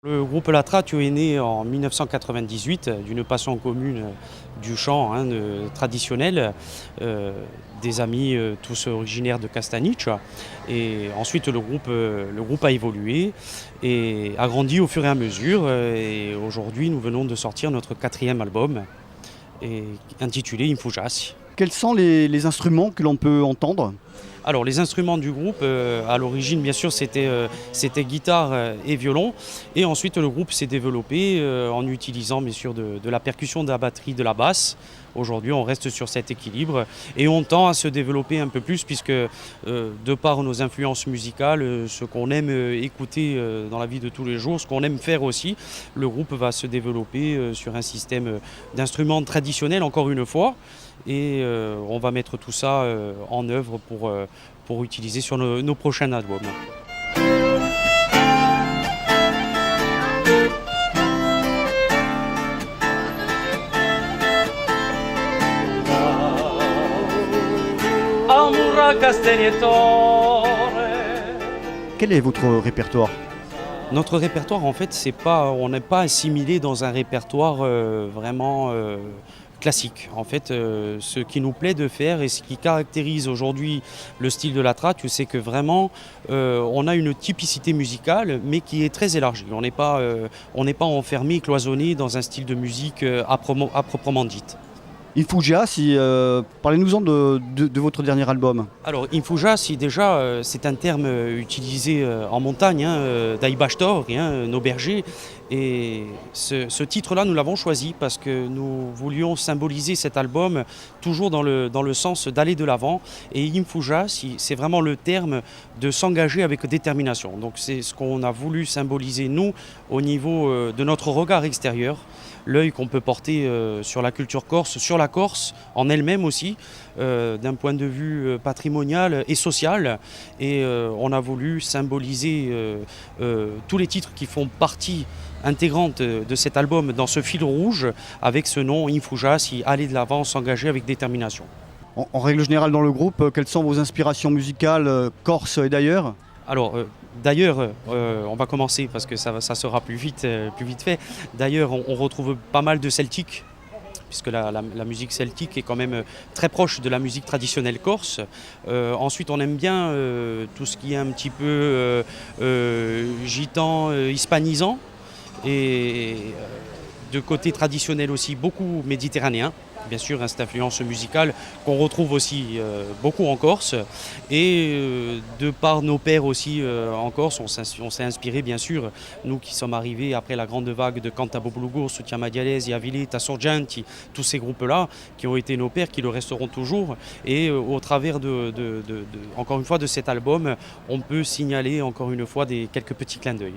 Le groupe La Tratio est né en 1998 d'une passion commune du chant traditionnel, des amis tous originaires de Castaniche. Et ensuite le groupe a évolué et a grandi au fur et à mesure. Et aujourd'hui nous venons de sortir notre 4e album intitulé Infugiasi. Quels sont les instruments que l'on peut entendre? Alors les instruments du groupe, à l'origine bien sûr c'était guitare et violon, et ensuite le groupe s'est développé en utilisant bien sûr de la percussion, de la batterie, de la basse. Aujourd'hui on reste sur cet équilibre et on tend à se développer un peu plus puisque de par nos influences musicales, ce qu'on aime écouter dans la vie de tous les jours, ce qu'on aime faire aussi, le groupe va se développer sur un système d'instruments traditionnels encore une fois. Et on va mettre tout ça en œuvre pour utiliser sur nos prochains albums. Quel est votre répertoire? Notre répertoire, en fait, on n'est pas assimilé dans un répertoire vraiment classique. En fait, ce qui nous plaît de faire et ce qui caractérise aujourd'hui le style de La Tratio, c'est que vraiment, on a une typicité musicale, mais qui est très élargie. On n'est pas enfermé, cloisonné dans un style de musique à proprement dite. Infugiasi, parlez-nous-en de votre dernier album. Alors, Infugiasi, déjà, c'est un terme utilisé en montagne, dai pastori, nos bergers. Et ce titre-là, nous l'avons choisi parce que nous voulions symboliser cet album toujours dans le sens d'aller de l'avant. Et Infugiasi, c'est vraiment le terme de s'engager avec détermination. Donc, c'est ce qu'on a voulu symboliser, nous, au niveau de notre regard extérieur. L'œil qu'on peut porter sur la culture corse, sur la Corse en elle-même aussi, d'un point de vue patrimonial et social. Et on a voulu symboliser tous les titres qui font partie intégrante de cet album dans ce fil rouge, avec ce nom Infugiasi, aller de l'avant, s'engager avec détermination. En règle générale dans le groupe, quelles sont vos inspirations musicales corse et d'ailleurs? Alors, d'ailleurs, on va commencer parce que ça sera plus vite fait. D'ailleurs, on retrouve pas mal de celtique, puisque la musique celtique est quand même très proche de la musique traditionnelle corse. Ensuite, on aime bien tout ce qui est un petit peu gitan, hispanisant, et de côté traditionnel aussi, beaucoup méditerranéen. Bien sûr, cette influence musicale qu'on retrouve aussi beaucoup en Corse. Et de par nos pères aussi en Corse, on s'est inspiré bien sûr, nous qui sommes arrivés après la grande vague de Cantaboblugo, Soutiamadialesi, Avileta, Sorgenti, tous ces groupes-là qui ont été nos pères, qui le resteront toujours. Et au travers encore une fois de cet album, on peut signaler encore une fois quelques petits clins d'œil.